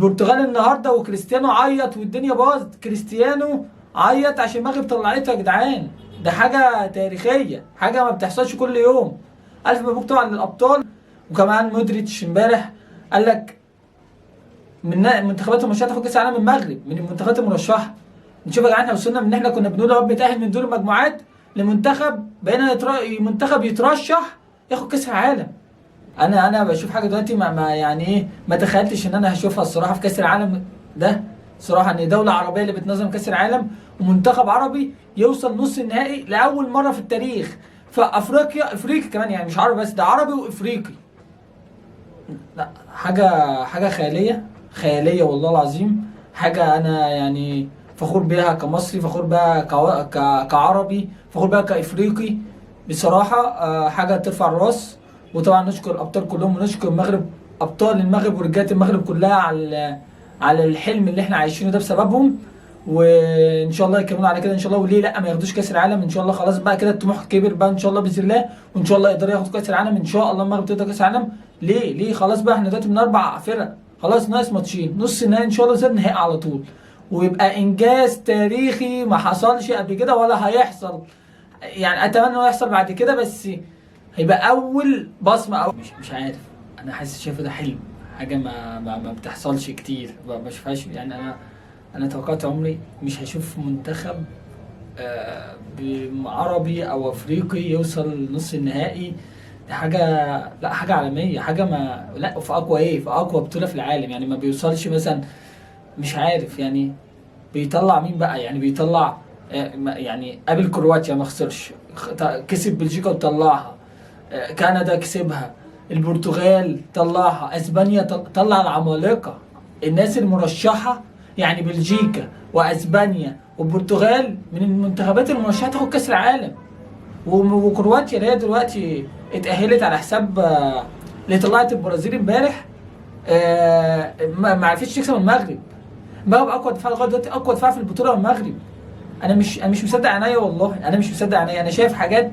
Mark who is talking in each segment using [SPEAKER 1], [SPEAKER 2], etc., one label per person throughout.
[SPEAKER 1] البرتغال النهارده وكريستيانو عيط والدنيا باظت. كريستيانو عيط عشان المغرب طلعته يا جدعان. ده حاجه تاريخيه، حاجه ما بتحصلش كل يوم. الف مبروك طبعا للابطال. وكمان مودريتش امبارح قال لك من المنتخبات المرشحه تاخد كاس العالم المغرب، من المنتخبات المرشحه. نشوف يا جدعان احنا وصلنا من ان احنا كنا بنقول يا رب نتاهل من دور المجموعات لمنتخب بقينا منتخب يترشح ياخد كاس العالم. انا بشوف حاجه دلوقتي ما يعني ايه، ما تخيلتش ان انا هشوفها الصراحه في كاس العالم ده صراحه، ان دوله عربيه اللي بتنظم كاس العالم ومنتخب عربي يوصل نص النهائي لاول مره في التاريخ في افريقي كمان، يعني مش عربي بس، ده عربي وافريقي. لا حاجه خياليه والله العظيم. حاجه انا يعني فخور بيها كمصري، فخور بيها كعربي، فخور بيها كافريقي بصراحه. حاجه ترفع الراس. وطبعا نشكر الابطال كلهم، ونشكر المغرب، ابطال المغرب ورجاله المغرب كلها على الحلم اللي احنا عايشينه ده بسببهم. وان شاء الله يكملوا على كده ان شاء الله، وليه لا ما ياخدوش كاس العالم ان شاء الله. خلاص بقى كده الطموح كبر بقى ان شاء الله باذن الله، وان شاء الله يقدروا ياخدوا كاس العالم ان شاء الله. المغرب تقدر كاس العالم ليه خلاص بقى احنا دلوقتي من 4 فرق، خلاص ناقص ماتشين، نص النهائي ان شاء الله زي النهائي على طول. ويبقى انجاز تاريخي ما حصلش قبل كده ولا هيحصل. يعني اتمنى انه يحصل بعد كده، بس هيبقى اول بصمه. او مش عارف، انا حاسس شايفه ده حلم، حاجه ما بتحصلش كتير، ما بشوفهاش. يعني انا توقعت عمري مش هشوف منتخب عربي او افريقي يوصل نص النهائي. دي حاجه، لا حاجه عالميه، حاجه ما لا في اقوى ايه، في اقوى بطوله في العالم. يعني ما بيوصلش مثلا، مش عارف يعني بيطلع مين بقى، يعني بيطلع يعني قابل كرواتيا ما خسرش، كسب بلجيكا وطلعها، كندا كسبها، البرتغال طلعها، اسبانيا طلع العمالقه، الناس المرشحه. يعني بلجيكا واسبانيا والبرتغال من المنتخبات المرشحه تاخد كاس العالم. وكرواتيا اللي هي دلوقتي اتاهلت على حساب اللي طلعت البرازيل امبارح، ما عرفتش تكسب المغرب. المغرب اقوى دفاع لغايه دلوقتي، اقوى دفاع في البطوله المغرب. انا مش مصدق عينيا والله، انا مش مصدق عينيا. انا شايف حاجات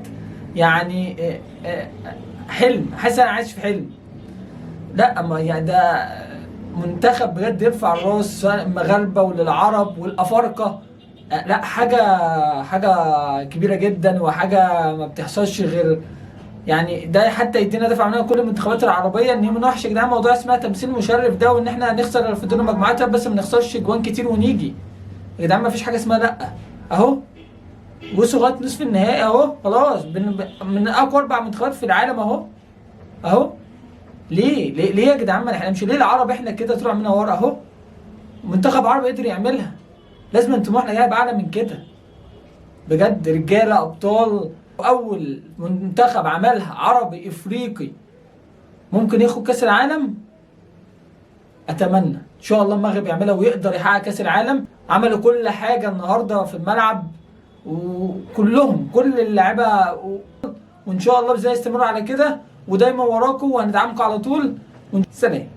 [SPEAKER 1] يعني حلم، حاسس انا عايش في حلم. لا اما يعني ده منتخب بجد يرفع الراس، سواء المغاربه وللعرب والافارقه. لا حاجه كبيره جدا، وحاجه ما بتحصلش غير يعني ده. حتى يدينا دفع منها كل المنتخبات العربيه ان هي من وحش يا جدعان. موضوع اسمها تمثيل مشرف ده، وان احنا نخسر في دور المجموعات بس ما نخسرش جوان كتير ونيجي يا جدعان. ما فيش حاجه اسمها لا. اهو وصلوا لغايه نصف النهائي اهو، خلاص من اقوى 4 منتخبات في العالم اهو. ليه يا جدعان ما نحلمش؟ ليه العرب احنا كده طلع منها ورا اهو؟ منتخب عربي قدر يعملها، لازم طموحنا جايب اعلى من كده بجد. رجاله ابطال، اول منتخب عملها عربي افريقي ممكن ياخد كاس العالم. اتمنى ان شاء الله المغرب يعملها ويقدر يحقق كاس العالم. عملوا كل حاجه النهارده في الملعب، وكلهم كل اللعيبه وان شاء الله باذن الله يستمروا على كده، ودايما وراكم وهندعمكم على طول. سلام.